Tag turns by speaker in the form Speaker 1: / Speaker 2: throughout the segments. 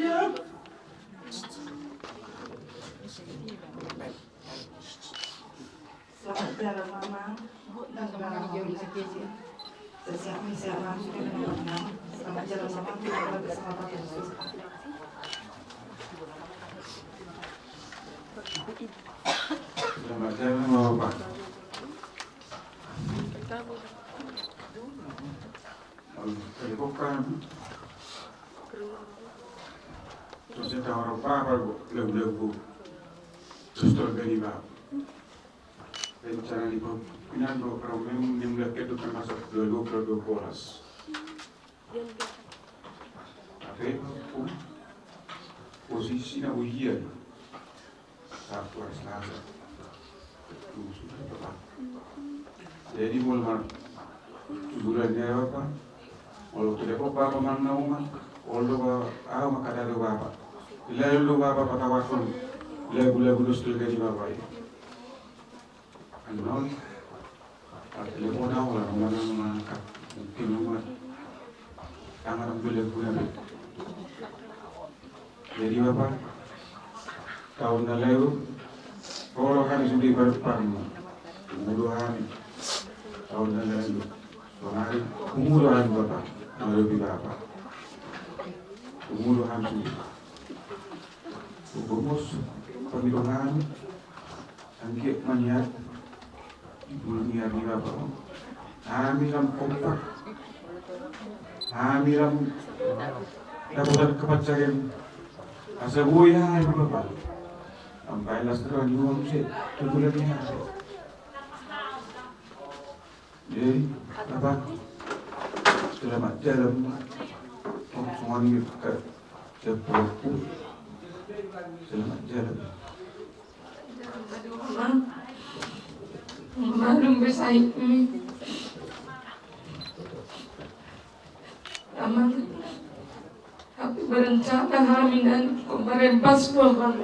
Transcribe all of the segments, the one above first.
Speaker 1: dia. Selamat jalan mama. Siap-siap sudah menang. Selamat jalan mama. Kita bersama Pak Yesus.
Speaker 2: Selamat jalan mama. Bukan. Terus kita orang apa lagu-lagu terus tergelibat. Rencana di pinando problem yang itu kan masuk dua bolas. Tapi posisi na ujian satu hari Selasa. Sudah tepat. Jadi mulai bulannya apa? Kalau tidak apa mana umat, kalau makadari apa? Lalu apa patawakun, lagu-lagu dustul gaji apa ini? Anon, telepon awal mana mungkin umat, tangan boleh guna. Jadi apa? Tahun lalu, kalau hari sudah berpamu, umuruhan tahun lalu, hari umuruhan bapak. Lebih apa? Umuruhan sudah. Ubus pemiluhan, angkit maniat, dunia di apa? Amiram kompak, amiram dapat kepacaran. Asa goya ibu bapak. Sampai lastran juga mesti tujuannya. Jadi apa? Selamat jalan semuanya ke sepupu. Selamat jalan.
Speaker 1: Malum bersaing ini. Aman. Tapi berencana kami dan merembas doang.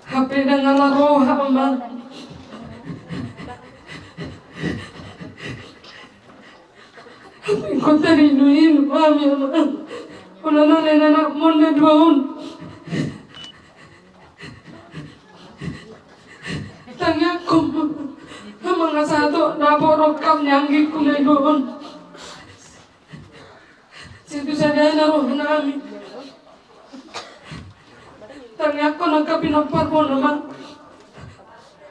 Speaker 1: HP dengan roh aman. Kau tadi nuin mami aman. Kalau anak mana doang. Tanya aku, mga satu naborok kam nyanggi kumay doon. Situ saja na roh namin. Tanya ako nagkapinapar mo naman.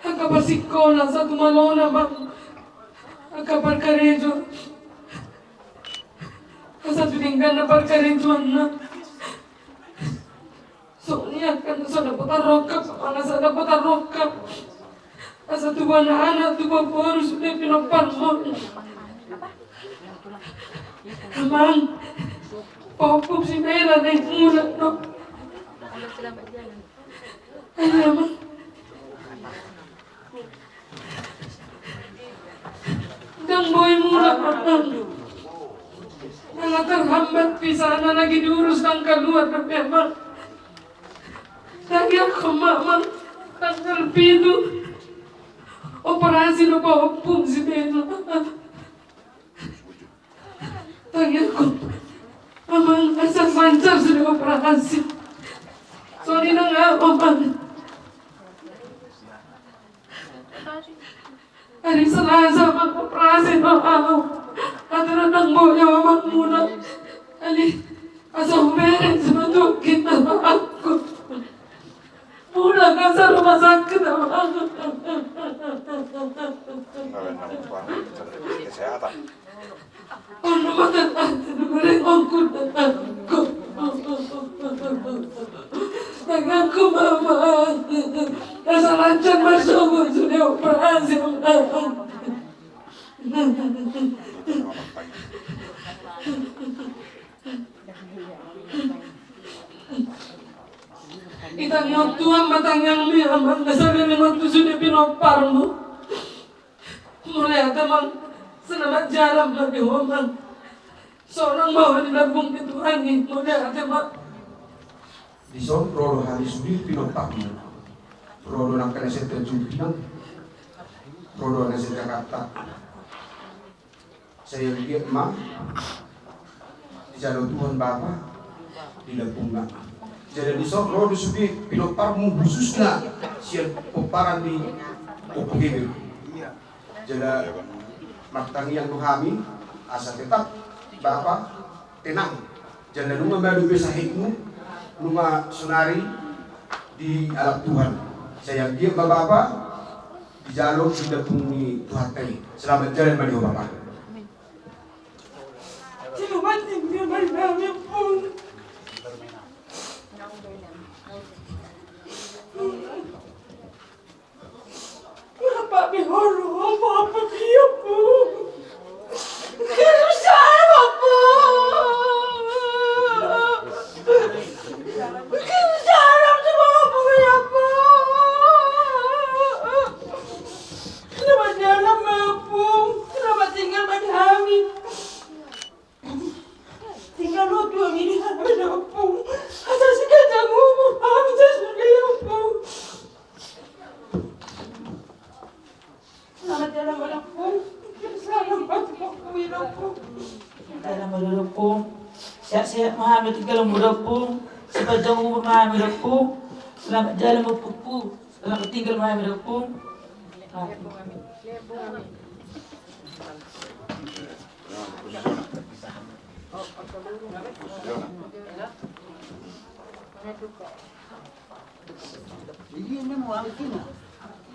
Speaker 1: Agkaparsikola sa tumalo naman. Agkaparkarejo. Sa tulinggan na parkarejoan na. So niya kan sa napatarok ka, mga sa napatarok ka. Asa tuwa na anak, tuwa po sudah pinapar mo. Amang, popok si Mela na imulat no. Ay naman. Dang boy mula amang. Mga terhambat bisa na lagi diurus ng keluar na memang. Lagi ako mamang tanggal pido. Operasi no popok si Mela. Tanya ko, amang asal lancar sudah operasi. Sorry na nga, amang. Hari Selasa mag-operasi no ako. At nang boyo amang muna. Ali, asa umeren sa madukit na ako. Mula ka sa rumah sakit amang.
Speaker 3: Kesehatan.
Speaker 1: Ano matatasin mo rin ako na ako. Nagako mama. Nasa lancan masuk sudah operasi. Itang yung tuwang matang yang miyaman. Nasa limang tu sudah pinopar mo. Mulai tamang selamat jalan bagi orang. Seorang bawa di lambung itu angin. Mulai tamang
Speaker 4: Di son rolo hari sudir pinotak mo. Rolo ng kaneseta jumpinan. Rolo na sa Jakarta. Saya lihat ma di jalan Tuhan Bapa di Lapunga. Jadi di sok rodo subi pinoktarmu khususnya sian peparan di Opogebe. Jadi maktangi yang tuhami asa tetap Bapak tenang. Jadi nunga madu bisa hikmu, nunga sunari di alam Tuhan. Saya diam Bapak di jalur tidak puni Tuhan tadi. Selamat jalan bagi Bapak.
Speaker 1: Selamat tinggal bagi kami pun. Kenapa bihoro apa dia pun? Kenapa apa? Kenapa jalan mapung? Kenapa tinggal pada kami? Tinggal waktu ini ada mapung. Asal si kacang umur, kami sesudah mapung. Selamat jalan mapung. Selamat mapung. Dalam mapung. Siap-siap memahami tinggal mapung. Sepanjang umur memahami mapung. Selamat jalan mapung. Selamat tinggal memahami mapung.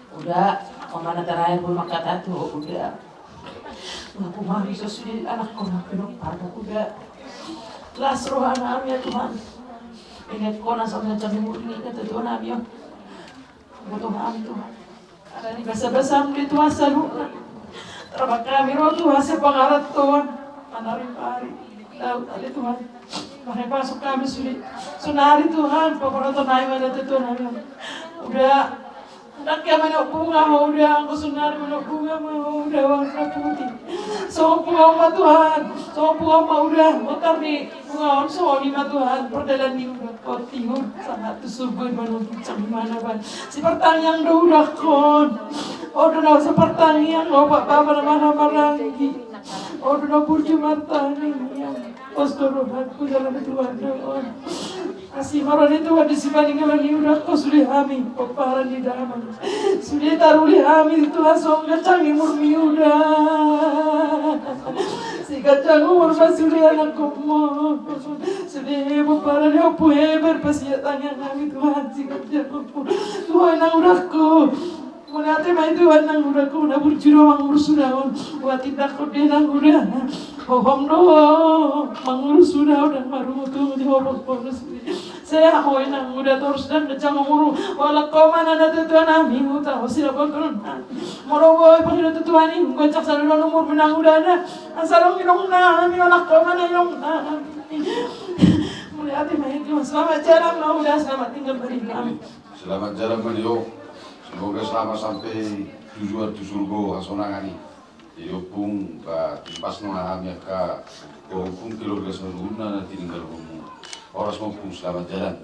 Speaker 1: Udah, mana terakhir pun makan atu, udah. Aku mami sesuai anakku nak minum pada udah. Kelas rohana ya Tuhan. Ingat kau sampai jam ini kata Tuhan kami. Butuh kami Tuhan. Ada ni basa-basa di Tuhan selalu. Terima kami roh Tuhan sepangarat Tuhan. Manari pari. Tahu tadi Tuhan. Mari masuk kami sulit. Sunari Tuhan. Pokoknya naik mana Tuhan. Udah. Nak kaya manok bunga mo udah. Ang sunari manok bunga mo udah. Warna putih. So bunga ma Tuhan. So bunga ma udah. Motor ni bunga on so lima Tuhan. Perdalan ni udah. Kau tinggal sangat surga manok cang mana ban. Si pertanyaan do udah kon. Odo na sa pertanyaan o baba na marangi. Odo na burju martani. Pastorohan ko dalam Tuhan doon. Kasi maron itu di sibaling ngalan ni udah ko suli hami paparan di daman. Suli taruli hami Tuhan so kacang murmi udah. Si kacang umur masuli anak ko mo. Suli paparan yo pueber pasiatanya kami Tuhan si kacang Tuhan ang udah ko. Muna ate may Tuhan nang udah ko na burjuro mang ursudaon. Wa tindak ko din ang udah. Hohom do mang ursudaon dan maruto di hohom bonus. Saya hoy nang udah terus dan kacang umur wala ko man na Tuhan ami uta sila bagron. Moro boy pagino Tuhan ni gocak sa umur menang udah na. Asalong ilong na ami wala ko man ilong na. Muna ate may Tuhan selamat jalan na udah selamat tinggal beri kami.
Speaker 3: Selamat jalan Mario. Semoga selama sampai tujuan di surga hasonangani. Yopung ka timpas no ahami ka ko pun keluarga seluruhnya nanti tinggal rumah. Orang semua pun selamat jalan.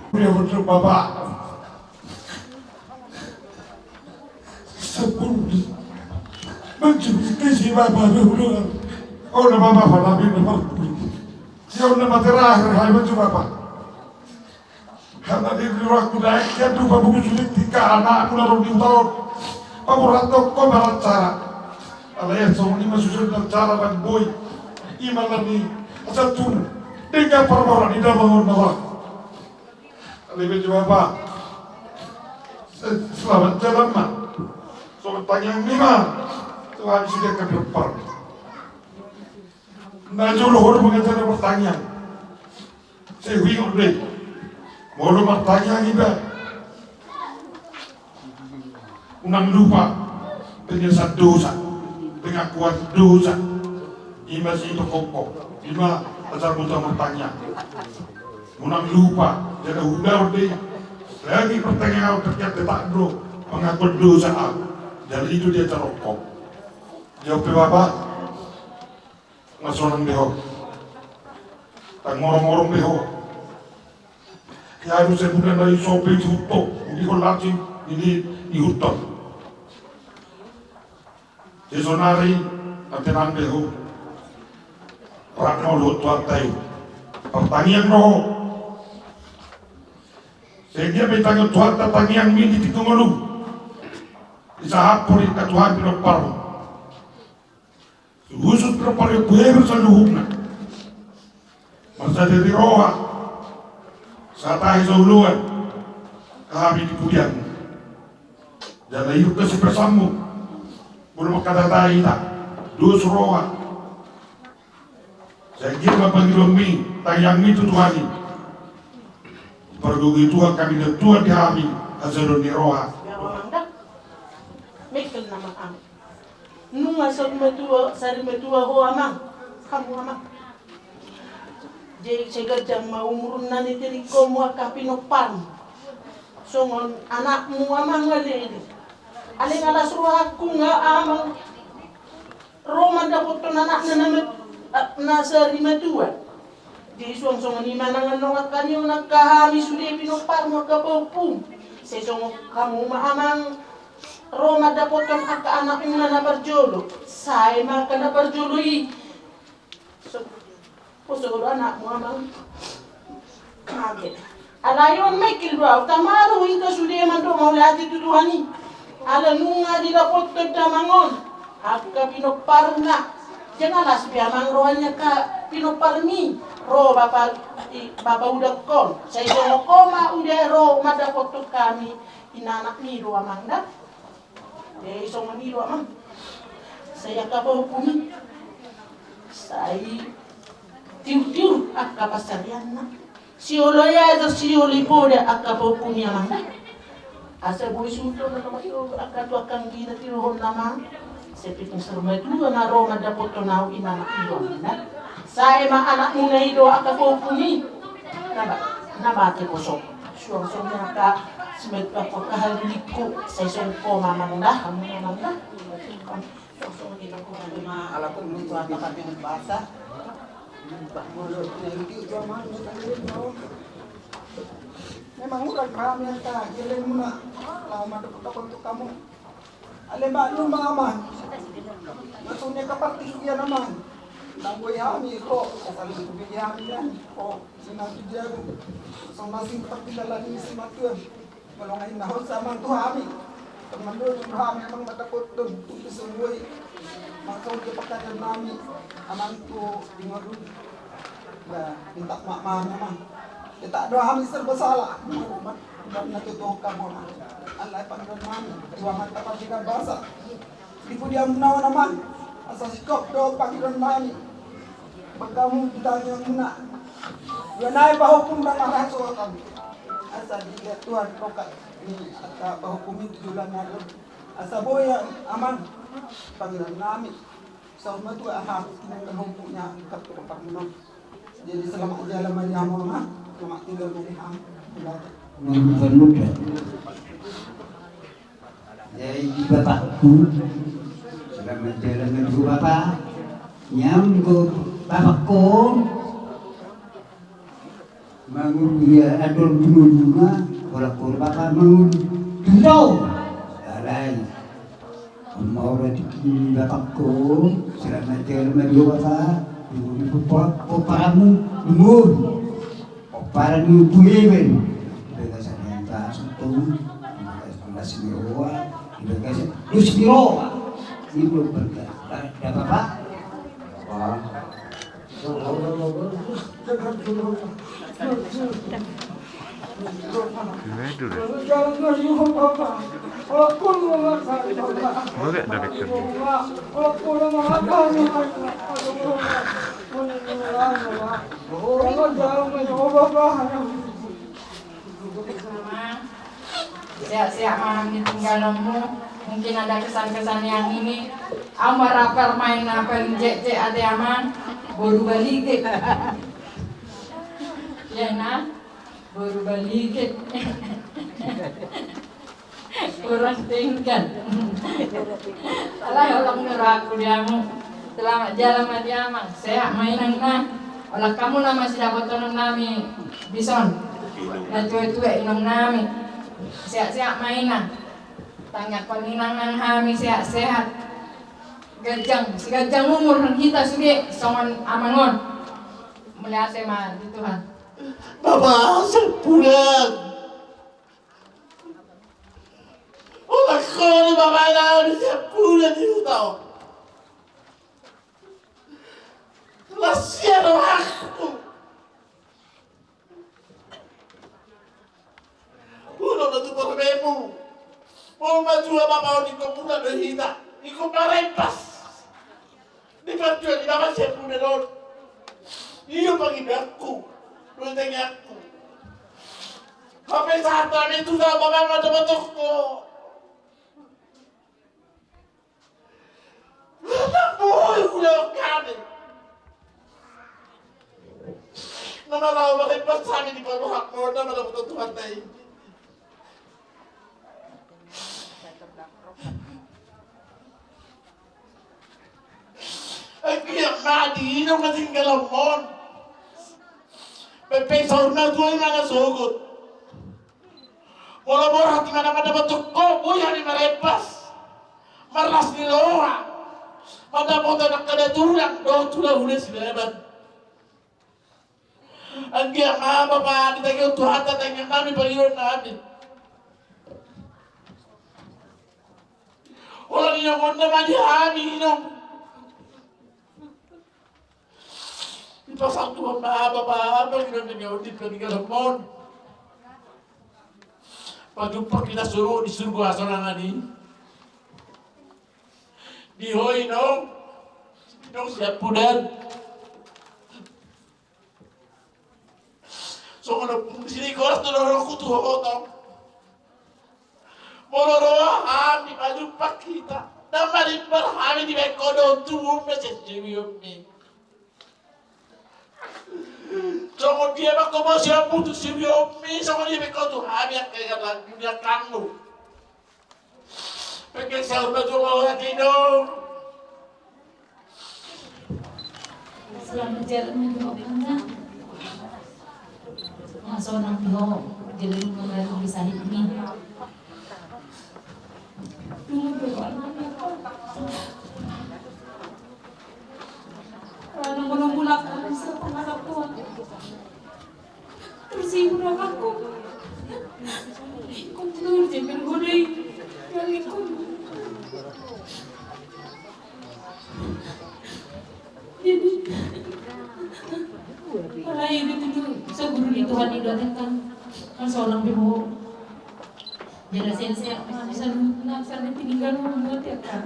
Speaker 5: Punya betul Bapak. Sepuluh mencuri si Bapak dulu. Oh nama Bapak nabi nama. Siapa nama terakhir hai mencuri Bapak. Karena di waktu naik dia tuh babu sulit tiga anak mulai di tahun. Babu ratok kau barat cara. Alaya sama lima susun dan cara dan boy. Iman lagi asal tun. Tiga permohonan di dalam nama. Alaya jawab apa? Selamat jalan mak. Soal tanya lima. Tuhan sudah ke depan. Najul huru mengajar pertanyaan. Saya bingung deh. Mau bertanya kita, unang lupa penyelesaian dosa, pengakuan dosa, imasi itu kokok, lima asal mudah bertanya, unang lupa, jadi udah deh, lagi pertanyaan terkait tak do, pengakuan dosa, dari itu dia terokok, jawab Bapak, ngasonan beho, tak ngorong-ngorong beho. Ya harus sebulan dari sopi hutok, ini kolasi ini dihutok. Sesonari nanti behu, rakno lot tuatai, pertanian roh. Sehingga betang Tuhan pertanian mini di tunggu isahapon ka Tuhan pinagparo. Usut pinagparo buhero sa luhubna. Masa dari roha sa tahi sa uluan kami di pudian. Jala hidup kasi bersama belum makadatahi ta dus roha. Saya kira Panginoon mi tayang itu Tuhan ini. Pergugi Tuhan kami dan Tuhan di kami hasilun ni roha.
Speaker 6: Mekel nama am. Nunga sari metua ho amang. Kamu amang. Jadi saya jam mau umurun nani tiri komu akapinopan. Songon anakmu amang wali ini. Aling alas ruah aku nggak amang. Roma dapat anak nasari metua. Di songon ni manangan nongat kanyo nakahami sudah pinopar mo kapopum. Saya songon kamu amang. Roma dapoton aka anak mo na nabarjolo. Saya maka nabarjolo So, puso anak mo amang kaget. Alayon may kilwa. Tamaro ito sudah man do maulati tuduhani. Ala nunga di dapoton tamangon. Aka pinopar na. Jangan alas biamang rohanya ka pinopar mi. Ro bapa udah kon. Saya songo koma udah ro madapoton kami. Inanak mi ro amang dah. Isong manilo amang. Saya kapahukumi. Saya tiu-tiu ak kapasarian na. Si oloya ito si olipoda ak kapahukumi amang na. Asa boy suto na naman ito ak katuakang gina tiruhon naman. Saya piting sarumay tuwa na Roma dapoto na inanak ilo na. Saya anak mo na ito ak kapahukumi. Nabate ko so. Suwang-suwang niya ka. Semet apa kahaliku saya songko mamang dah kamu mamang dah song kita ko na ala ko mo to ata ka ng basa mulut na hindi jaman mo memang udah kami ta giling mo na lama dapat ako to kamu ale ba no mama nasunya ka partiya naman nanggoy hami ko kasali ko bigyan yan ko sinabi diyan so masing partiya ni si Matuan kalau ngayon nahon sa amang tuhami teman doon yung tuhami amang matakot doon tuto sa buhay makasawag yung pagkakal namin amang to dingarun na pintak makmaan naman kita doon kami serba salah ba't natutuhok ka mo alay pangdoon namin tuwangan tapat di basa di po di ang munawa naman asa sikop doon pangdoon namin pagkamu kita nyo muna yun ay pahukum ng araso kami asa dilihat Tuhan rokat ni ata pahukumi tujulan natin asa boya aman Panginoon namin sa umat ko ahap kinanghukum niya ikat ko Panginoon jadi selamat jalan niya mo ma selamat tinggal di ham
Speaker 7: Gubernur dari bapakku selamat jalan menuju bapak nyamgo bapakku bangun dia adon bunga kalau bapak bangun dulu alai mau rezeki bapakku selamat jalan menuju bapak ibu paramu umur para ibu even dengan sanenta sentuh dengan semua dengan luspiro ibu berkata ada bapak
Speaker 8: Siap-siap malam ditinggalmu. Mungkin ada kesan-kesan yang ini. Amar rapper main apa cek ade aman. Baru balik. Ya nah. Baru balik. Kurang tinggal. Alah orang neraku diamu. Selamat jalan mati amang. Sehat mainan nah. Olah kamu nama masih dapat tonton nami bison. Dan tuwe-tuwe inong nami. Sehat-sehat mainan. Tanya paninangan kami sehat-sehat. Gajang, si gajang umur kita sudah songon amangon. melihat teman di Tuhan.
Speaker 6: Bapak saya pulang. Olah kau bapak nak saya pulang di tahu. Lasian aku. Udah tu berbemu. Mau maju apa mau di kau pulang berhita. Ikut merepas. Di perjuangan di bawah saya pulang. Iyo pagi aku. Tanya aku. Sampai saat itu dah bapak ada bentukku. Tak boleh ulang kami. Nama lawan lepas kami di bawah hak modal pada betul Tuhan tadi. Aku yang mati, ini masih kelamon. Pepesau na tuai mana sogut. Bola-bola hati mana pada bentuk kobo yang dimerepas. Maras di loa. Pada motor nak kada tulang, tulang udah sileban. Anggia ma bapa kita kau Tuhan tanya kami panggilan kami. Orang ini mau mandi kami ini. Pasal Tuhan ma bapa kita menjauh di peninggalan mon. Pajumpa kita suruh di surga asalangan ini. Di hoi no, siap pudan. So kalau sini kau harus dorong kutu hoto. Mororoa kami pajumpa kita. Namari berhami di bekodo tuh mesin jiwiomi. So dia bakal mau siap putus jiwiomi. So dia bekodo kami yang kayak lagu dia kamu. Perché se ho fatto un attimo.
Speaker 9: Selamat jalan menyebabkannya. Yang seorang Tuhan jalan mengalir di sahid ini. Dulu berwarna karena menunggulah serta anak Tuhan. Tersibuk aku. Kontinur jangan godai. Yang ikut. Jadi kalau itu sebelum itu Tuhan idolatkan kan seorang ibu jadi saya bisa nak tinggal membuat ya kan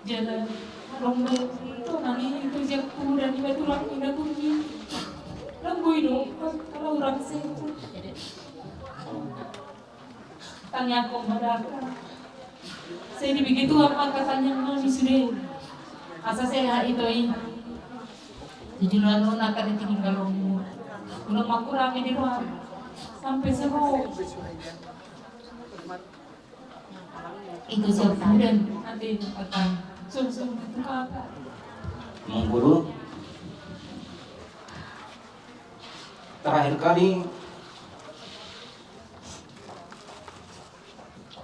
Speaker 9: jalan lomba itu nanti itu jago dan di batu lagi dah bunyi lembu itu kalau orang sehat tanya aku mereka saya dibegitu apa katanya mami sudah asa saya itu ini jadi lalu nak ada tinggal umur udah maku rame di luar sampai seru itu siapa dan nanti akan sum-sum itu kakak
Speaker 10: mengguru terakhir kali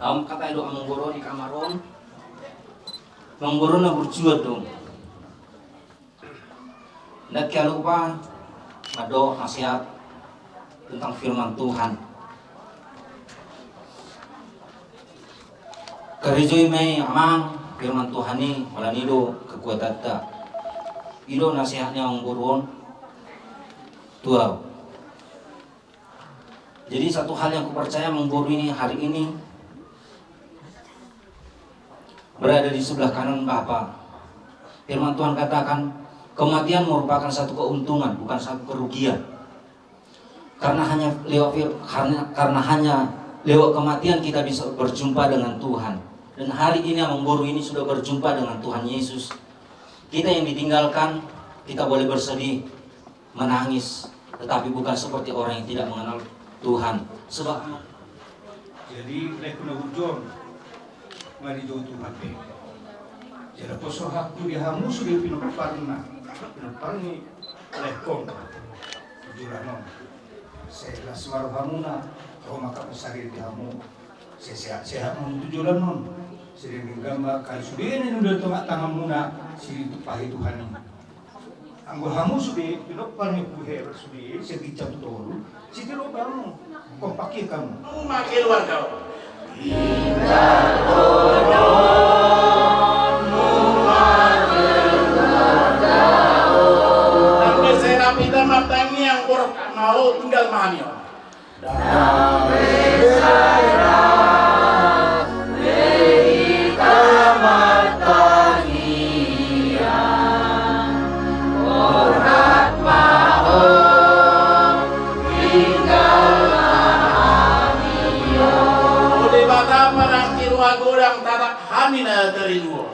Speaker 10: kata itu mengguru di kamaron mengguru na berjuang dong nak jangan lupa ada nasihat tentang firman Tuhan. Kerjoi mai amang firman Tuhan ni malah nido kekuatan tak. Ido nasihatnya orang buruan tua. Jadi satu hal yang kupercaya mengguru ini hari ini berada di sebelah kanan Bapa. Firman Tuhan katakan kematian merupakan satu keuntungan, bukan satu kerugian. Karena hanya lewat kematian kita bisa berjumpa dengan Tuhan. Dan hari ini yang memburu ini sudah berjumpa dengan Tuhan Yesus. Kita yang ditinggalkan, kita boleh bersedih, menangis, tetapi bukan seperti orang yang tidak mengenal Tuhan. Sebab
Speaker 4: jadi lekuna ujung mari jauh Tuhan be. Jadi poso hakku di hamu sudah pinoparna lekong jurano. Saya suara hamuna, kau maka besari di hamu. Saya sehat menuju non. Sering gambar kali sudah ini udah tengah tangan muna si pahit Tuhan ini. Anggo hamu sudah pinok parmi buher sudah sedikit tolu. Siti lo kamu kompaki kamu.
Speaker 11: Makin luar kau. Sampai serapita matangi yang mau tinggal manio. Gorang tatak hamina dari luar.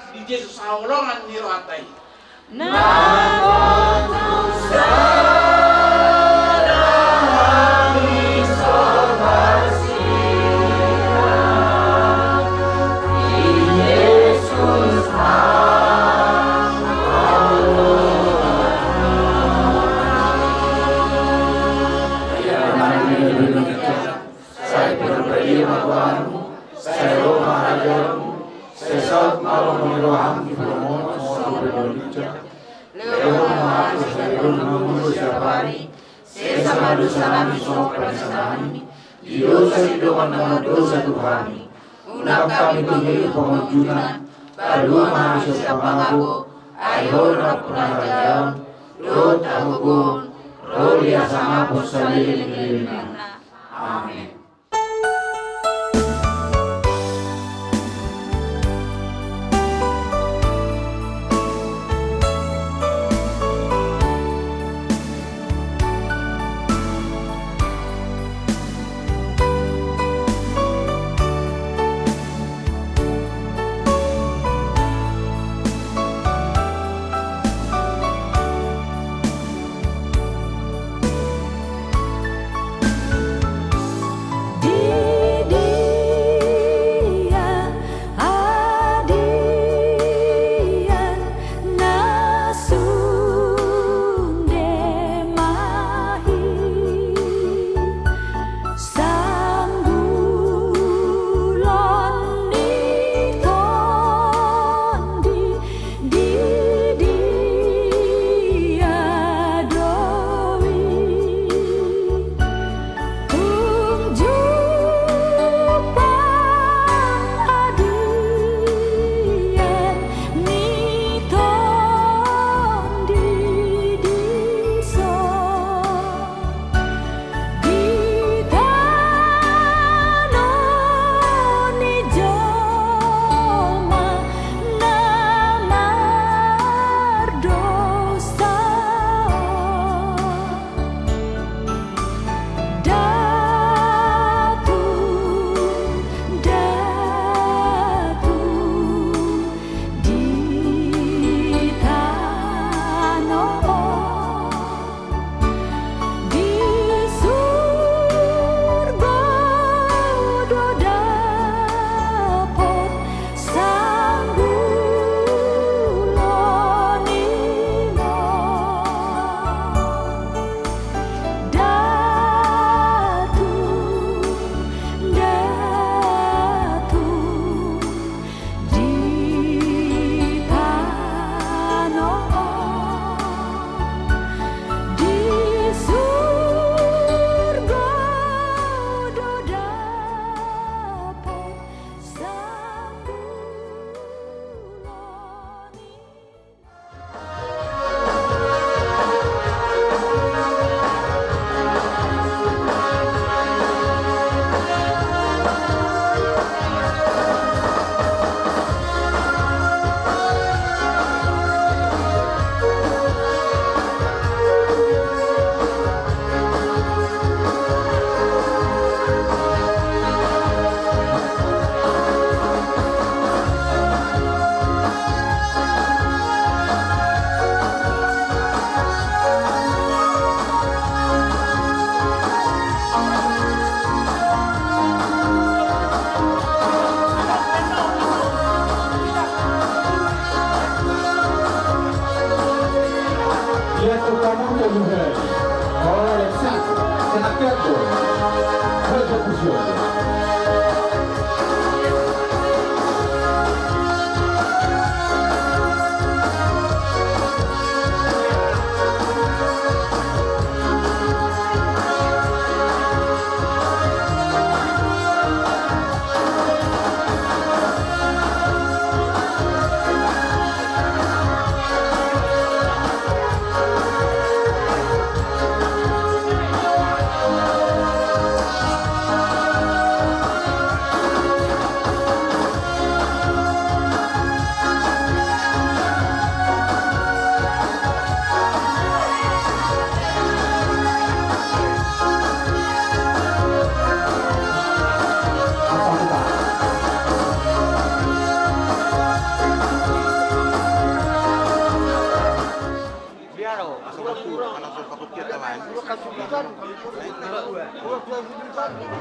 Speaker 11: Di Yesus haulongan niro atai.
Speaker 12: dosa Tuhan, unap kami tinggi pengunjungan, baru manusia pangaku, ayo nak penajam, dot amugun, rolia sama pusalil. Amin.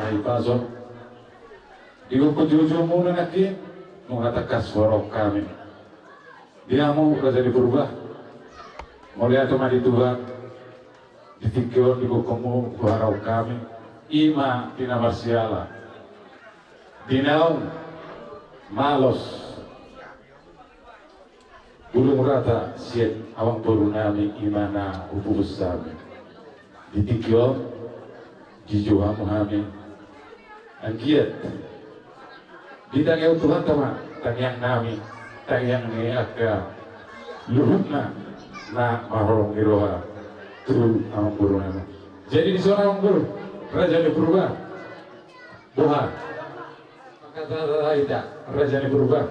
Speaker 13: Ay pasok. Di ko kujujung muna natin mengatakan suara kami. Dia mau raja berubah. Mulai atau mati Tuhan. Ditikir di kamu suara kami. Ima tina marsiala. Dinau malos. Bulung rata siat awang nami imana ubus kami. Ditikir dijual kami. Angkiat. Ditanya Tuhan teman, tanyang nami, tanyang ni aga luhutna na marong iroha turu amang guru nama. Jadi di sana amang guru raja ni berubah, buha. Kata tidak raja ni berubah.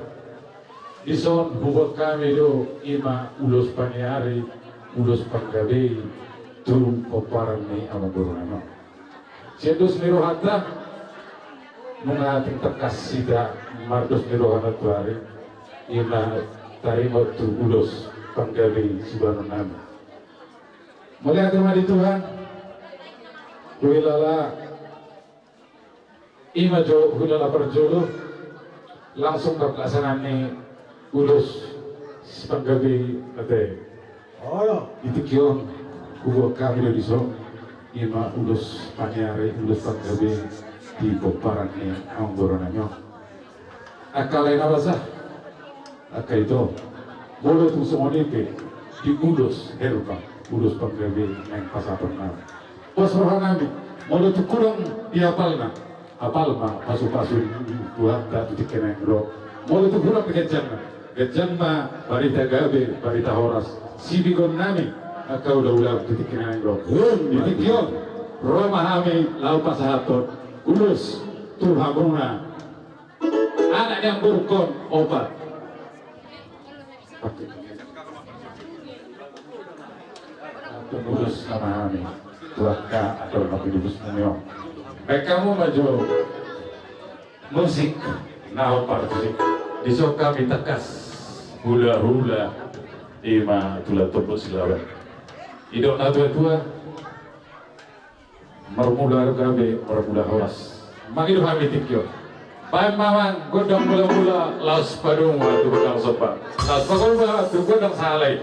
Speaker 13: Di son hubung kami do ima ulos paniari, ulos panggabe turu koparan ni amang guru nama. Sedus mirohata. Mengating tekas sida mardos mirohana tuari ina tarimo tu ulos panggabi subhanahu nama. Mulai agama di Tuhan hulala ima jo hulala perjolo langsung ke pelaksanaan ni ulos panggabi nate itu kion kubo kami di so ima ulos paniari ulos panggabi di koparan ni ang boronanyo. Akalay na basa? Aka ito. Bolo itong sumonipi di ulos herba, ulos panggabi ng pasapan na. Pasrohan namin, bolo ito kurang diapal na. Apal ma, pasu-pasu Tuhan tak tutik kena yang ro. Bolo ito kurang kejan na barita gabi, barita horas. Sibigon namin, aka udah tutik kena yang ro. Ditik yun, Roma kami lau pasahaton. Ulus Tuhan bunga anak yang burukon obat ulus sama kami tuaka atau nabi dubus munyo baik kamu maju musik nah musik disok kami tekas hula-hula ima tulah topos silawan idok na tua marmula gabe marmula horas magido kami tikyo baik mamang godang mula-mula laos padung tu godang sopa laos pagolba tu godang salai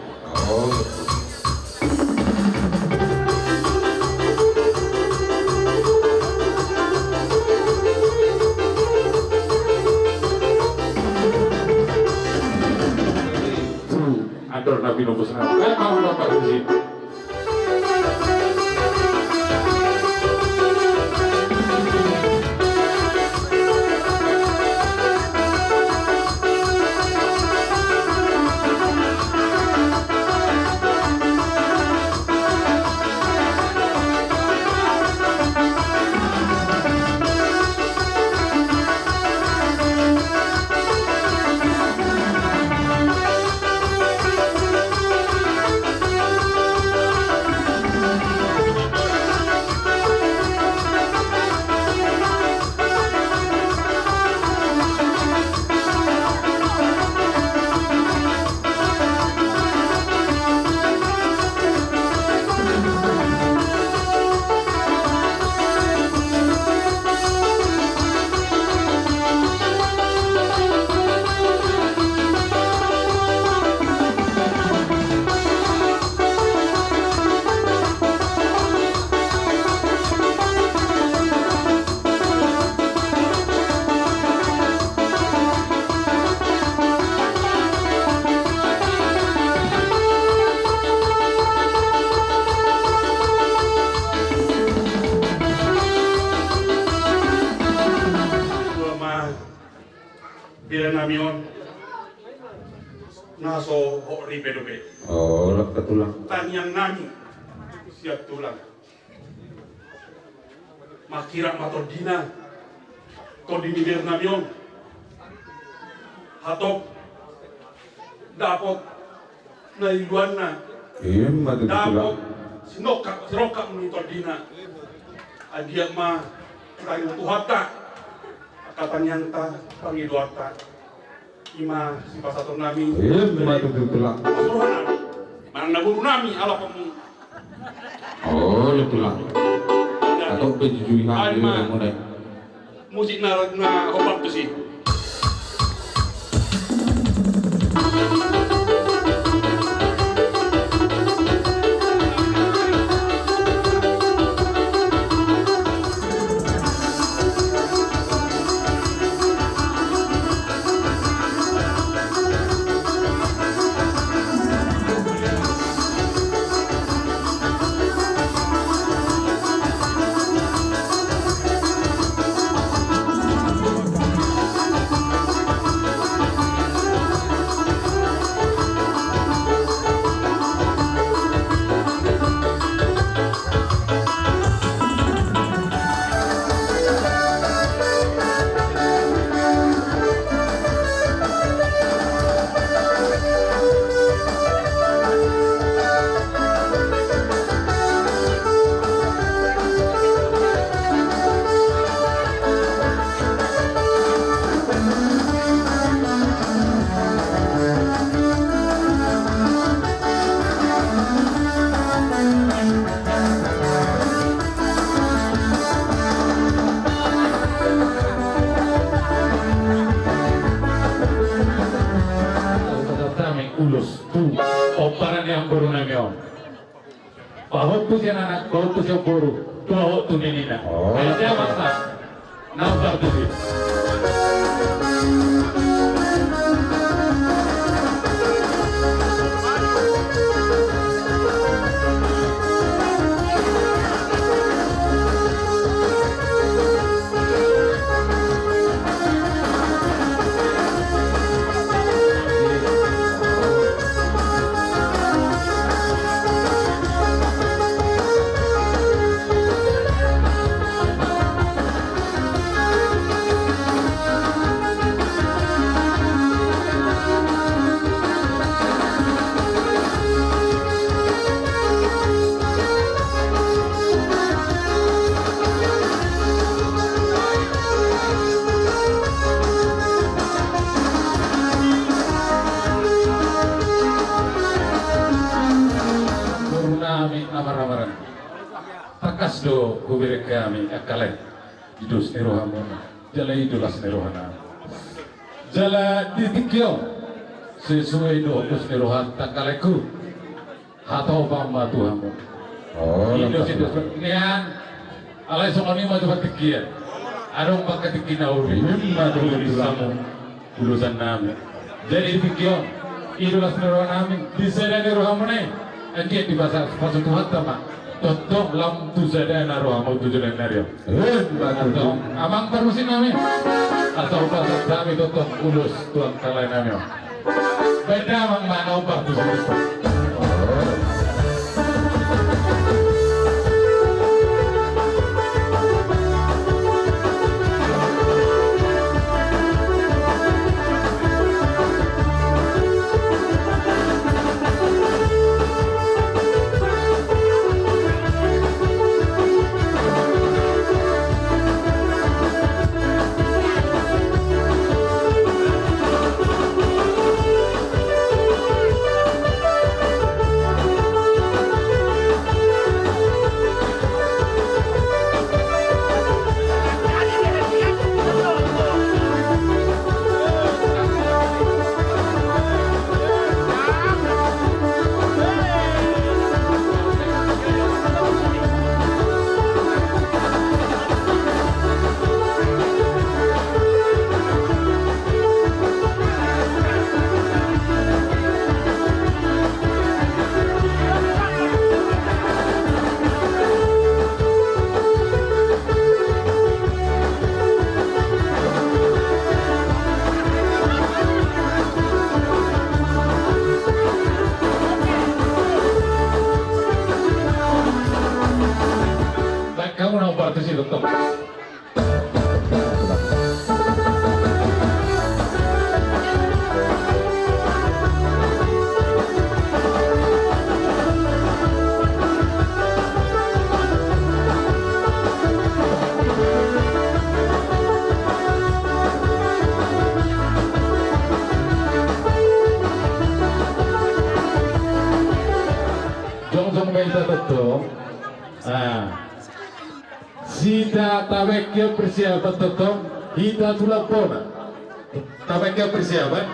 Speaker 13: tu andor nabi nubus nama baik mamang bapak di sini.
Speaker 5: Namion naso hori bedobe.
Speaker 13: Oh, lekat tulang.
Speaker 5: Tanyang nami siap tulang. Makira matodina kodini bir namion. Hatop dapot na iluan na. Dapot sinokak mitodina. Adia ma kayu tuhata katanyang ta pangiduata. Ima si pasator nami.
Speaker 13: Tulang.
Speaker 5: Pasuruhan nami. Manang naburu nami ala kamu.
Speaker 13: Oh, tulang. atau penjujui kami yang mulai
Speaker 14: musik na obat tu sih.
Speaker 13: ulus tu oparan yang baru namanya bahwa tu yang anak baru tu yang baru tu awak tu nina aja masa nampak tu takas do kubire kami akale idus nerohamona jala idulas nerohana jala ditikyo sesuai do kus nerohan takaleku hatau pamba tuhamu idus idus nian alai sokoni ma coba tikian adong pakai tikina uri ma do disamu ulusan nami jadi tikyo idulas nerohan nami disera nerohamone angke di pasar pasar tuhan tama Tonton lam tu sada naro amau tu jalan nario. Betul. Amang terusin nami. Atau pasal kami tonton ulus tuan kalai nami. Beda amang mana ubah tu sini. Kamu nak buat tu sih doktor. Jom kita doktor. Sida tabeknya persiapan tetap hita tulang pona. Tabeknya persiapan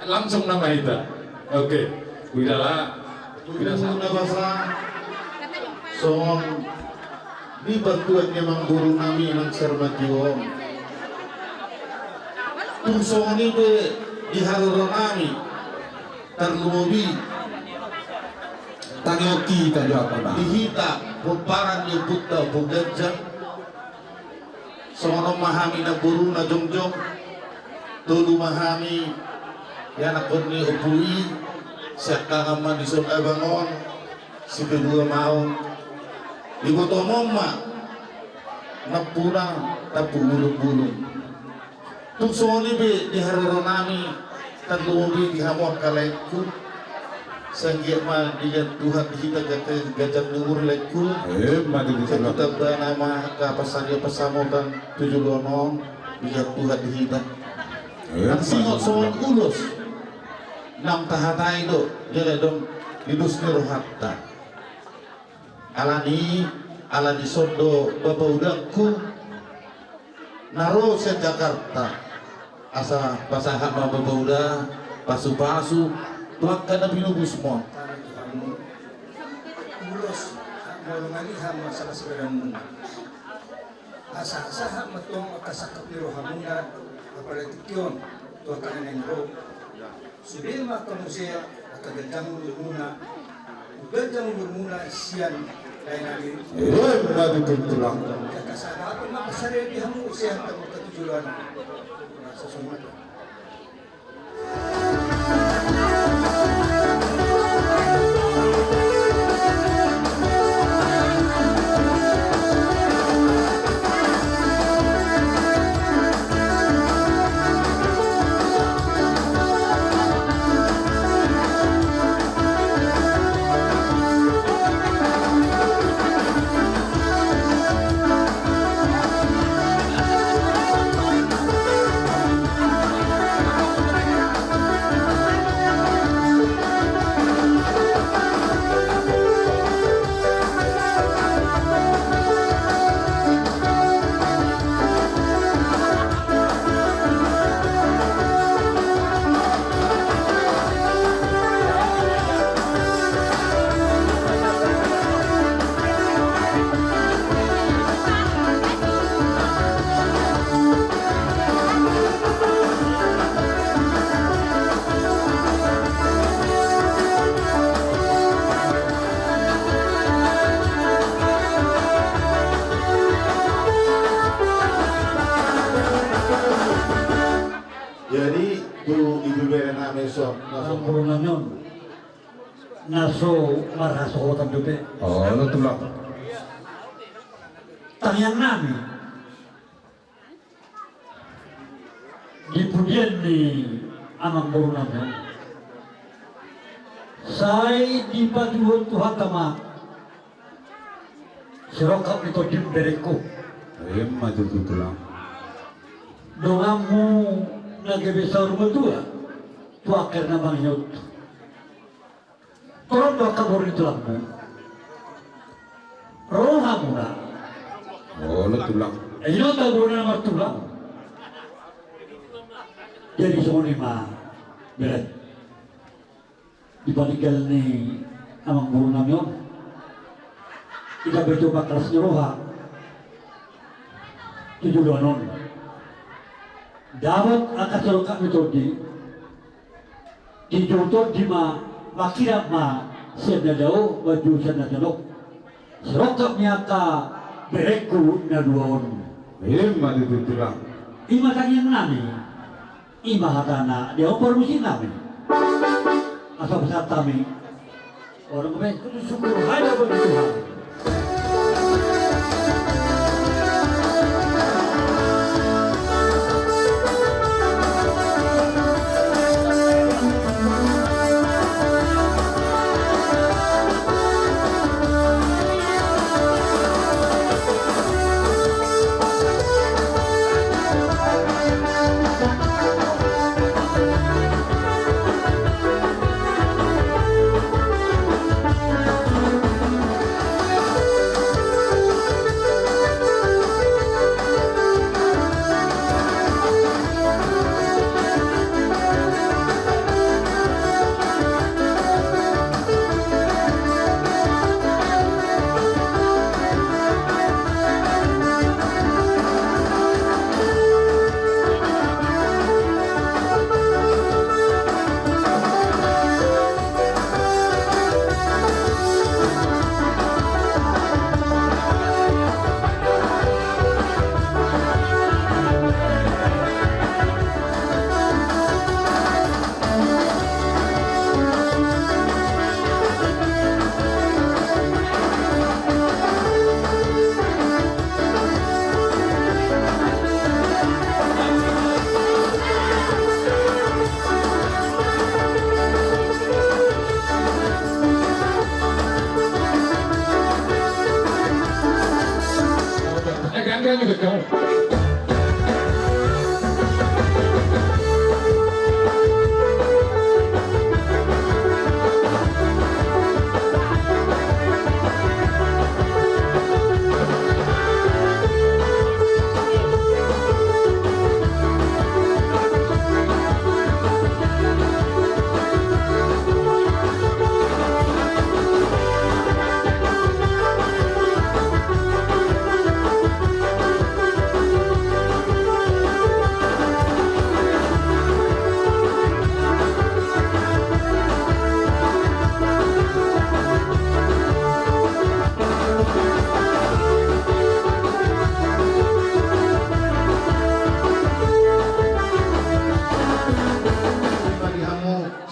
Speaker 13: langsung nama hita. Oke, widala
Speaker 15: Guna basa soong di bantuan memang guru nami ng sermatiyo. Kung soong ni di haloro nami terlubi
Speaker 13: tanyoki tayo apa na?
Speaker 15: dihita pumparan ni Buddha Buddha soong mahami na guru na jongjong tulu mahami yan ako ni upui siya kangaman di sun abangon si kedua mau ibu tomong ma napurang tapu bulung-bulung tung soni be di haroro nami tanlubi di hamok kalaiku sanggit ma dia Tuhan kita gajah luhur lekku kita nama kapasannya pesamotan 7 lonong dia Tuhan dihita ang singot soal ulus nang tahatay do dia dong idus ni rohatta alani sondo bapak udangku naro sa Jakarta asa pasahat bapak udah pasu-pasu tuak ka na binubus mo
Speaker 7: ulos malunganihan masalah sebenarnya asa-asa matong kasakap ni rohamuna apalagi kyon tuak ka na nero sudah makan usia kagandang muna sian lain lagi
Speaker 15: tulang
Speaker 7: ya kasana apa makasari di hamu usia tamu ketujuan sesuatu
Speaker 15: jadi tu ibu bere na meso
Speaker 7: naso naso maraso hotan dute
Speaker 13: Oh, tulang.
Speaker 7: tanyang nami dipujian ni amang burunamyo say di paduhon Tuhan tama sirokap nito dimbereko
Speaker 13: Maju tulang.
Speaker 7: dongamu nagbesar mo tua tuaker na mangyot turun doa kabur itu lampu roha muna
Speaker 13: Oh, tulang.
Speaker 7: ino kabur na martulang jadi semua ni mah berat dipanikal ni amang guru namyon kita bercoba kelas roha 7 donon dapat akasul kami todi dijodoh di ma makira ma siap jauh baju sana jauh serokapnya ka bereku na duon
Speaker 13: Maju tulang.
Speaker 7: ima tanya nami ima hatana dia permusi nami asal besar kami orang kami kudu syukur hanya bagi Tuhan.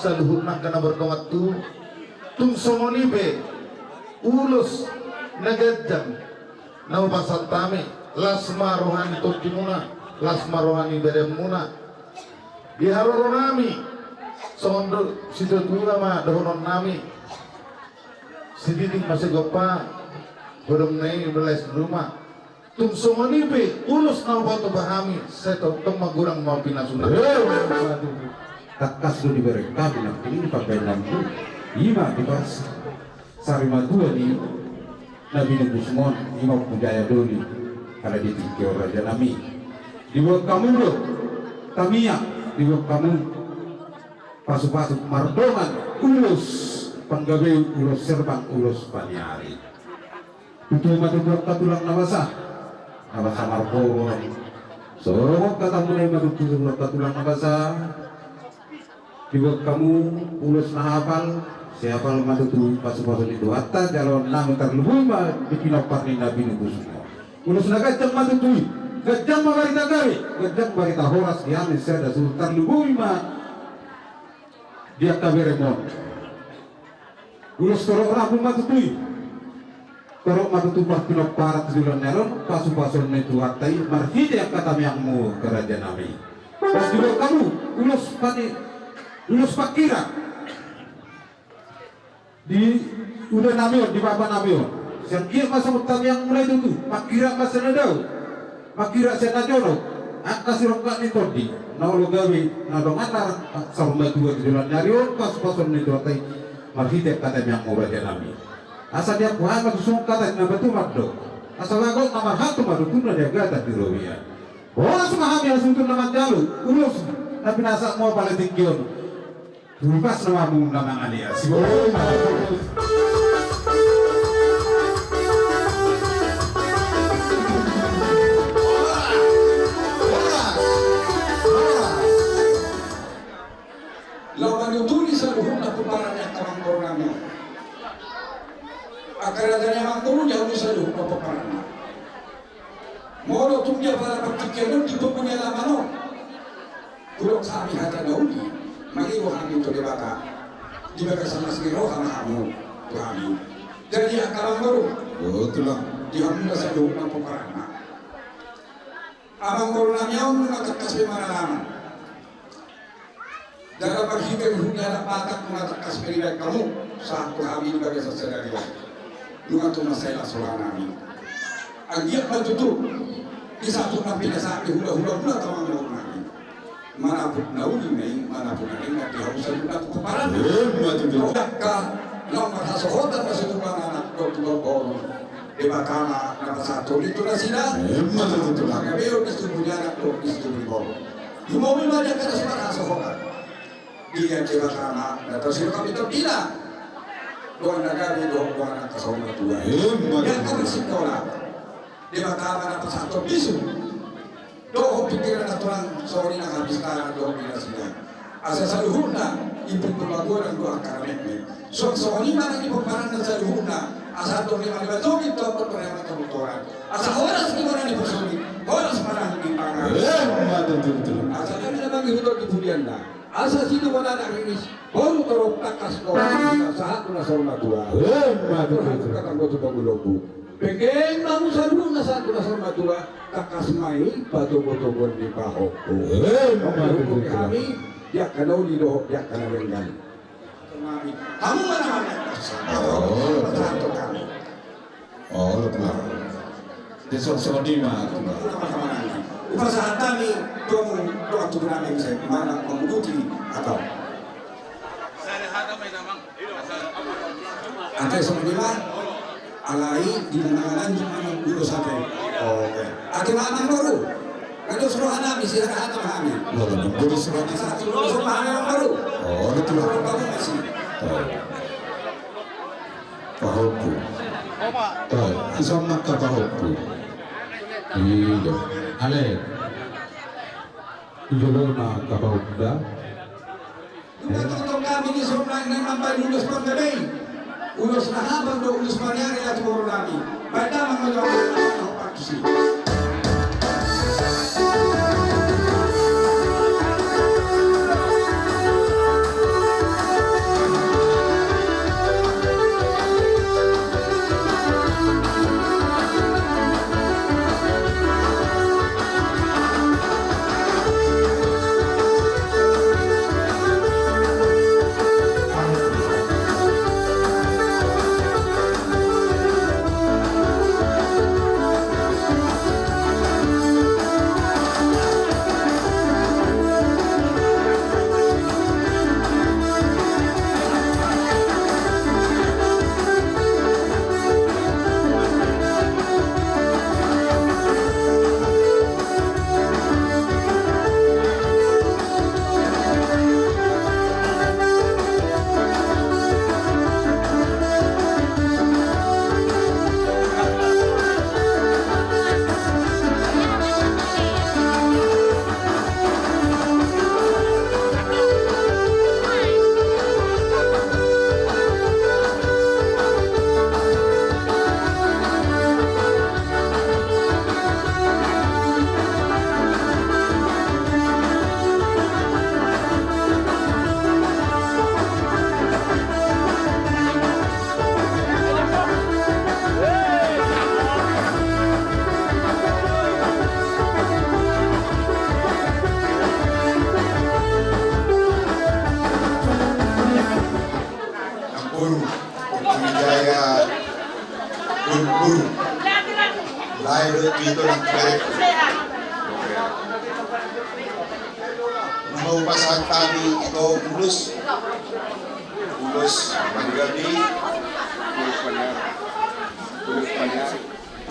Speaker 15: saluhurna kana berdoa tu tung songoni be ulus nagajam nau pasantame lasma rohani totimuna lasma rohani beremuna diharoro nami sondo situ tua ma dohonon nami sididik masih gopa belum naik belas rumah tung songoni be ulus nau batu bahami seto tong magurang mau pinasuna
Speaker 16: takas lu diberi kami nak ini pakai lampu ima dibas sarima dua ni Nabi Nabi Usman ima pujaya doli kalau ditinggi raja nami dibuat kamu lo tamia dibuat kamu pasu-pasu mardongan ulus panggabe ulus serbang ulus paniari itu mati buat katulang nabasa marbongan sorok kata mulai mati buat katulang nabasa dibuat kamu ulus nahapal siapa lemah itu pasu-pasu itu hatta jalan nama terlebih mah dipinapar ni Nabi Nuh semua ulus nagajang mah itu gajang mah barita gawe gajang barita horas dia ada sultan terlebih mah dia kaberemon ulus torok rabu mah itu torok mah itu bah pinaparat jualan neron pasu-pasu itu hatta marhide kata yang mu kerajaan Nabi pas dibuat kamu ulus ulus pakira di udah namion di bapa namion yang kia masa utama yang mulai itu pakira masa nadau pakira saya najono akas rokat ni todi nau lo gawe nadong antar sama dua jalan nyarion pas-pason ni dotai marhite kata yang mau raja nami asal dia kuhan matusung kata yang betul maddo asal lagot nama hatu maddo tuna jaga tak dirowian orang semua hamil suntur nama jalu ulus tapi nasa mau paling tinggion Lupas nama mu nama alia si
Speaker 17: lawan tulis saluhurna peparannya kamang kornami akaradanya mangkuru jauh saluhurna peparannya molo tumia para petikian di pepunya lamano kurang kami hata daudi mari wahami itu dibaka dibaka sama sekiro sama kamu kami jadi akalang baru betul dihamda saluhurna peparannya abang kornami yang mengatakan semaraman dalam berhidup dunia ada patak mengatakan seperti kamu saat kami juga biasa sedari dengan tu masalah soal kami agiat betul di satu nabi saat hula-hula pula tamang kami manapun nauni main manapun ada yang diharusan budak keparan dakka nomor hasohotan masih tukang anak dokter orang di bakama nama satu itu nasida betul kami beo di punya anak dokter di situ di mobil banyak kata semua hasohotan dia coba karena atau sih kami terpilih doa negara doa anak kesehatan tua yang kami sekolah di mata apa satu bisu doa pikiran aturan sorry nak habis sekarang doa bila sudah asal saluhuna ibu pelabuhan doa akademik sorry mana di peperangan saluhuna asal tu lima betul itu pertanyaan kebetulan asal orang semua di personi orang semua di pangan asal kami memang hidup di bulan dah asal situ mana nak rilis baru teruk takas kau saat tu nasor matua kata kau tu baguloku pengen namu salu nasar tu nasor matua takas mai batu-batu di kahoko kami dia kalau di doh dia kena dengan kamu mana satu kami
Speaker 15: betul desok di mana
Speaker 17: upasahan kami doa tu kami bisa mana menguji atau antai semua alai di mana jangan dulu sampai oke akhirnya baru kalau suruh anak misi ada kami
Speaker 15: baru suruh
Speaker 17: satu anak baru
Speaker 15: betul
Speaker 17: kamu masih
Speaker 15: pahoku isam maka pahoku iya ale Ijolo na kabaw da.
Speaker 17: Untuk kami di Surabaya yang sampai lulus penggadai, ulus nahabang do ulus maniari at puro kami. Baik na mga jawab
Speaker 18: guru. Lahir dito ng Quebec. Naupasahan kami ito ulos paggabi,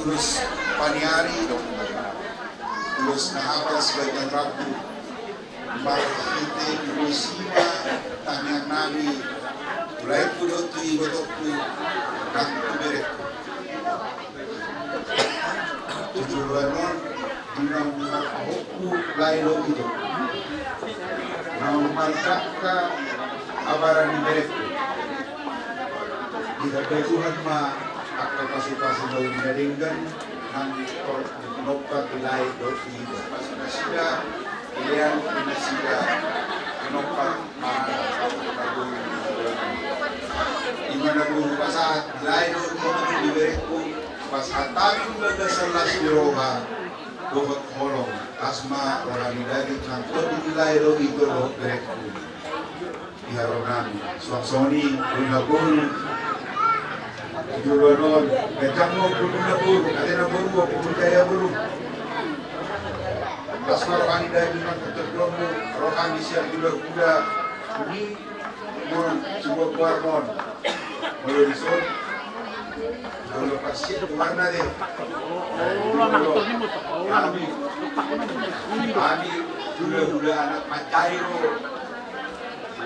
Speaker 18: ulos panyari, ulos nahapal sa ganyang rabu, marahite, ulos iba, tanyang nami, ulay pulot, ibatok po, kang tubirik. Tujuan nun, dinang ako lailo ito. Nang malkak ka abaran ni Berek. Tidak Tuhan akal pasukan daw dinalinggan ng pinokpat ilay daw ito. Pasida, iliyan pinasida, pinokpat Iman na po pasahat, ilay daw ito ni Berek po. Pasahat tayo baga sa Lasliroha, buhat holong, asma orang dagit ng ilay daw ito daw Berek po. Iharap namin. Suaksoni, Bulnabul, Juluanon, Gajang mo, Bulnabul, Alena Buru, Bulkaya Buru. Asma rohani daging ng Kutaglomo, rohani siya kuda-kuda, ini mon, sebuah kuarmon, melurisod, lalu pasti warna deh. Kami kuda-kuda anak Macairo,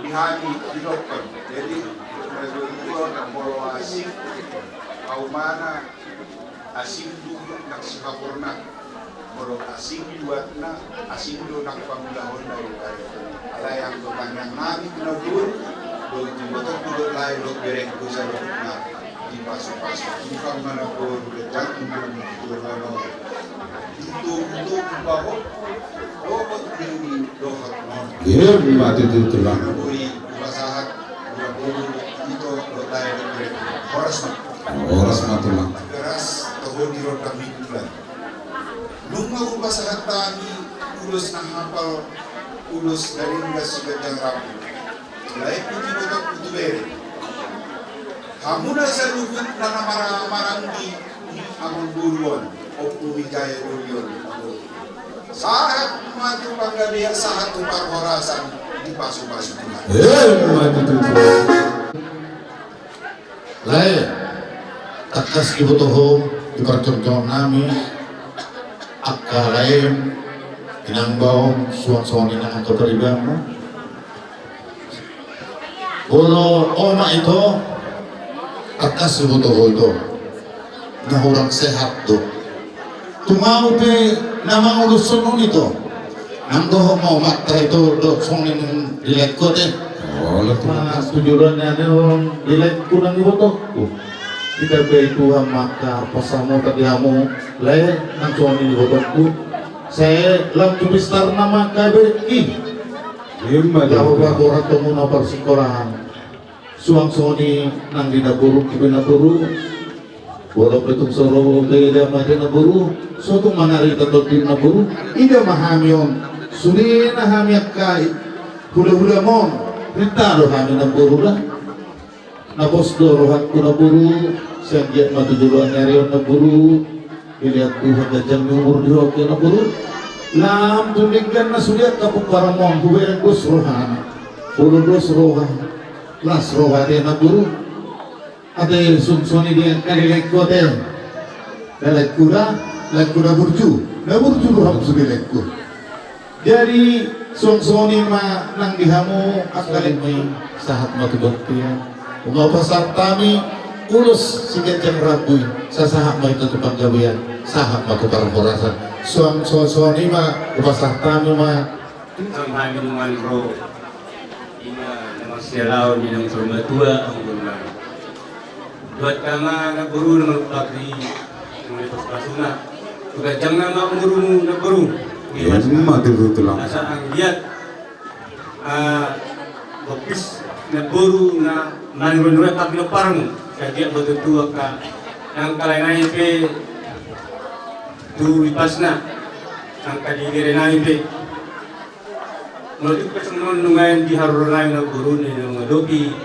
Speaker 18: dihani dinokon. Jadi itu nak bawa asing, kau mana asing dulu nak singapurna, bawa asing buatna, asing dulu nak pamulahon dari ala yang yang nami pinabur, betul betul lain lo bereng kusa na di pasok di mana pun berjang untuk mana itu bawa robot ini dohat non.
Speaker 16: Iya, mati itu lah.
Speaker 18: Pasahat itu lain bereng
Speaker 16: Horas matulah.
Speaker 18: Keras tahun di roda mingguan. Nunggu pasahat tani ulus nang hafal ulus dari nggak segedang rabu. Lain putih betul putih beri. Kamu dah selubut nana maranggi amang buruan. Opu Wijaya Durion. Sahat maju panggabihan sahat upar horasan di pasu-pasu Tuhan.
Speaker 15: Maju itu. Lai, takas ibu toho di kantor nami, akka lain, inang baum suang-suang inang atau peribamu. Kalau oma itu, takas ibu toho itu, nah orang sehat tuh. Tumau pe nama urus sonong itu, nangdo mau mata itu dok songin dilekko deh. Mas tujuannya ada orang dilekko nang ibotokku. Kita baik Tuhan maka pasamu tadi kamu leh nang songin ibotokku. Saya lam tulistar nama kaberki. Lima jauh laporan temu nomor sekolahan. Suang soni nang dinaburu kibinaburu. Walau betul soro ida madina buru, suatu manari tatotin na buru, ida mahamion, suri na hamiak kai, hula-hula mon, rita lo hami na buru lah, na bos do rohat ku na buru, sanjak matujulan nyarion na buru, ilihat Tuhan gajang umur di hoki na buru, lam tuningkan na suliat kapuk para mon, huweren kus rohan, ululus rohan, las rohade na buru. Ada sunsoni dia kali lekku ada, lekura burju doang sudah lekku. Jadi sunsoni ma nang dihamu akalik mai sahat matu baktian. Unga pasar tami ulus sigajang rabui sasahat mai tutupan gawian sahat matu karborasan. Sunsoni ma pasar tami ma.
Speaker 19: Sampai minuman bro, ina nama sialau di dalam rumah tua anggunlah. Buat kama na buru na magpagri ng ipasuna. Tugadjang na maumuru na buru.
Speaker 16: Matutulang.
Speaker 19: Asa ang diat bapis na buru na manurunura pag na parang kaya batutua ka ng kalainayin pe tu ipas na ang kaligire namin pe. Mulut ka sa nungayan di harunayin na buru na yung adopi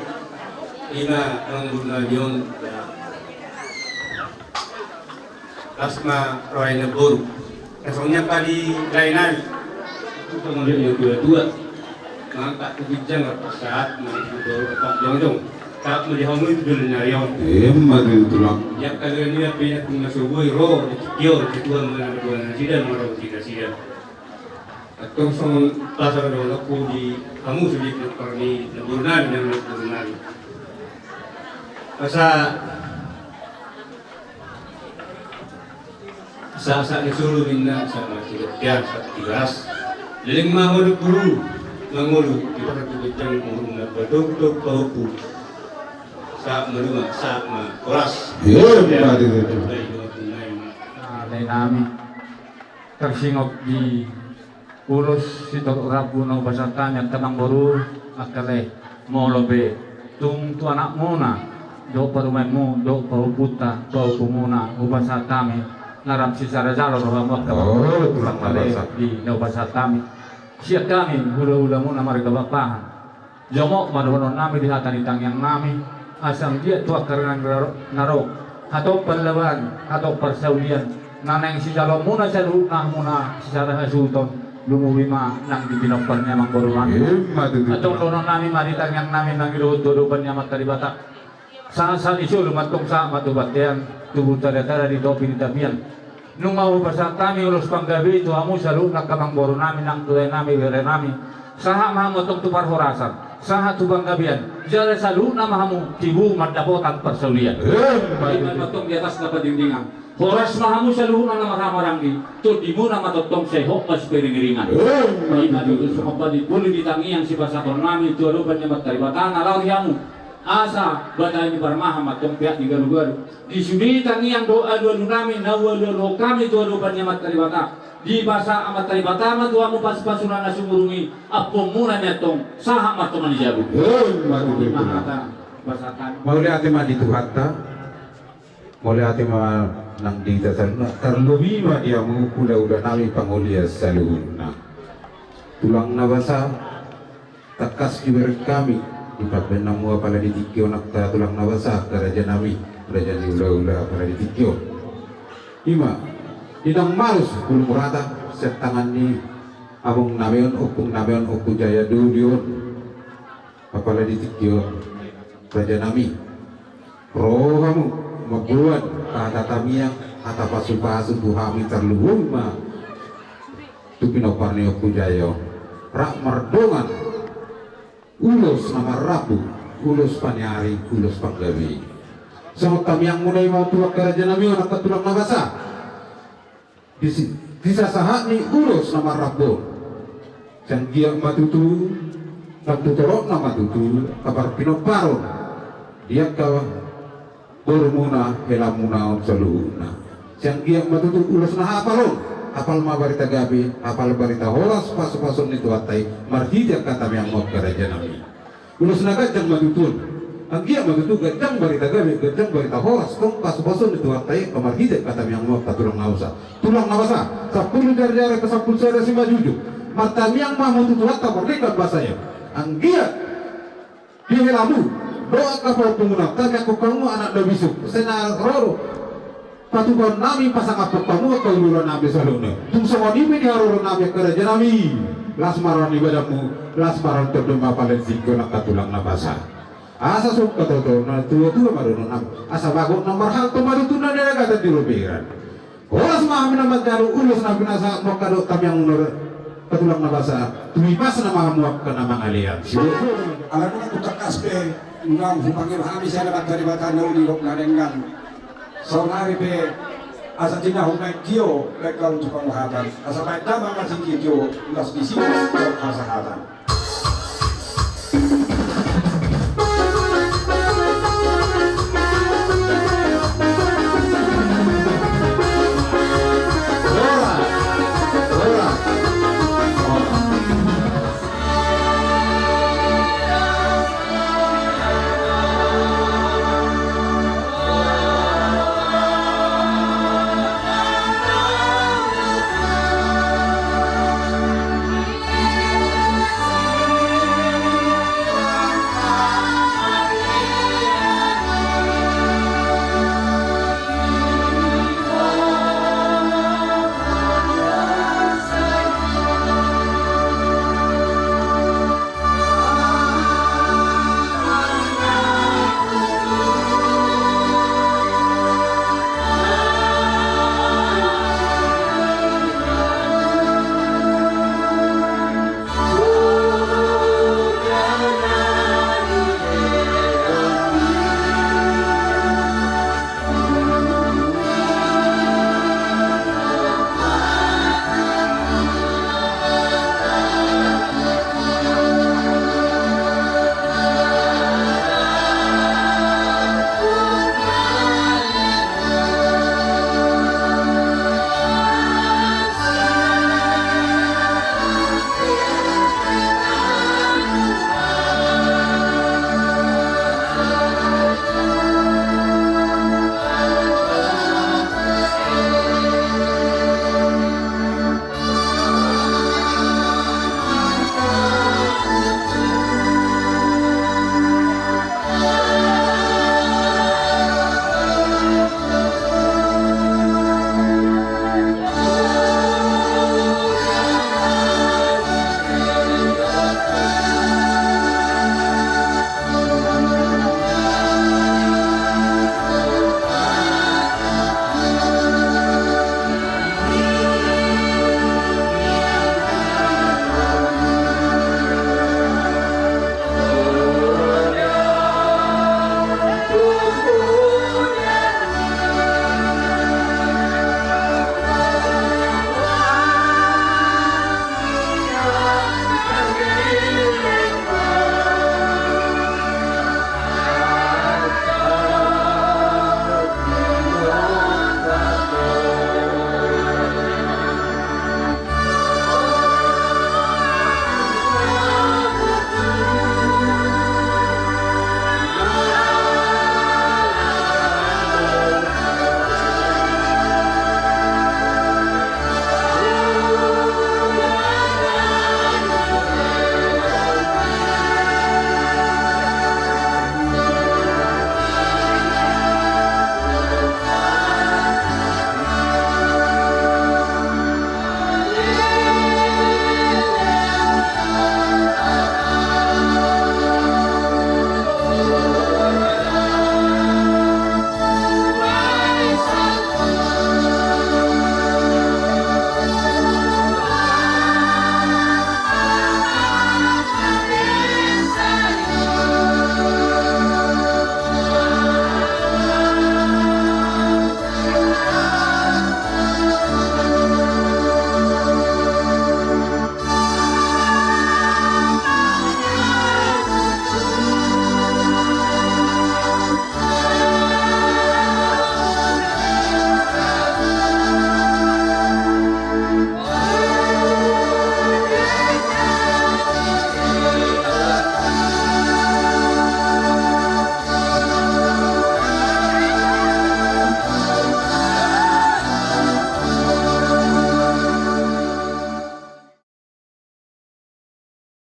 Speaker 19: ina ang guna yon Lasma roy na buru. Kasongnya kali lain-lain. Ito muli yung dua-dua. Mangkat kubijang at saat malibuto at jong-jong. Saat malihamoy dulu na riyon.
Speaker 2: Madrid tulang.
Speaker 19: Yang kali niya pinat mga suboy ro, kiyo, kituan mga nabuan na sila, mga ro sila. At kung sa plaza na doon ako di kamu sulit na parang nabunan ng nabunan. Sa nasulurin na sa mga sigatyan sa tigas. Laling mahulog guru, mangulog, di ba katulad dyan kung na badog-dog paupo sa maluma, sa mga oras.
Speaker 16: Alay namin tersingok di ulos sito rabu no basantanya tanang baru akale molobe tung tu anak mona do parumen mo do pauputa bau pumuna ubasatami narap si sarajalo rohamot tulang male di no basatami siap kami hula-hula muna marga bapahan jomok madonon nami di hatan itang yang nami asam dia tua karena narok atau perlawan atau persaulian naneng si jalo muna sa lunah muna si sarah sultan lumubima nang dibinokpernya manggoruman atau lono nami maritang yang nami nang iluhut-dudupan niya mataribata saan isu lumatong sa matubatian tubuh tara-tara di topi di tabian nung mau pasang kami ulus panggabi itu amu salu nakamanggoru nami nang tulay nami wire nami saha mahamotong tupar horasan saha tubang gabian jala salu namahamu tibu madapotan persaulian matong di atas dapat dindingan horas mahamu saluhun na marang-maranggi to di mo na matotong sehok mas piringiringan ina dito sumapadi puli ditangiang si pasakon nami to alupan niya mataribatan alaw yamu asa batay ni parmaha matong pihak di garu-garu di sudi tangiang doa dua nami nawa kami to alupan niya mataribatan di basa amat taribata matua mu pas-pasunan na sumurungi apong muna niya tong saha matuman jabu mauli ate madi tuhata mauli ate nang di dasar terlebih mah dia mengukula-ula nami pangulia saluhuna tulang nabasa takas kiber kami ipat benang mua pala di tikyo nakta tulang nabasa karaja nami karaja di ula-ula pala di tikyo ima inang malus bulu murata setangan ni abong nameon oku jaya dulion apala di tikyo karaja nami roh kamu mabuan kata tamiang kata pasu-pasu buhami terluhung ma tupinoparni oku jayo rak merdongan ulos nama rabu ulos panyari ulos panggawi sama tamiang mulai mau tuak kerajaan nami orang ketulang nabasa bisa sahat ni ulos nama rabu canggiak matutu sabtu torok nama tutu kabar pinoparon dia kawan bermuna helamuna saluna siang giyak matutu ulos na apal ma barita gabi apal barita horas pasu-pasun itu atai marhija kata yang mau kerajaan nami ulos na gajang matutun ang giyak matutu gajang barita gabi gajang barita horas kong pasu-pasun itu atai kamarhija kata yang mau tulang nawasa 10 jari ke 10 sada si majuju mata yang mah matutu hatta berdekat bahasanya ang giyak di helamu doa kapal pengguna kami aku kamu anak Nabi Yusuf sena roro patukan nami pasang apa kamu ke uluran Nabi saluna tung semua ini haroro Nabi kerajaan nami lasmaran ibadahmu lasmaran terdema paling singko nak katulang nabasa asa suka toto na tua marunun nam asa bago nomor hal to marutuna dia kata di lubiran oras mah minamat garu ulus nabi nasa mokado tam yang munur katulang nabasa tumipas na mahamuak ka na mga aliyan
Speaker 17: alam mo tutak kaspe ngang humangil hami saya dapat dari batan di lok narengan saunari pe asa tina humay kio lekal tukang hatan asa baik damang masing kio las di sini asa hatan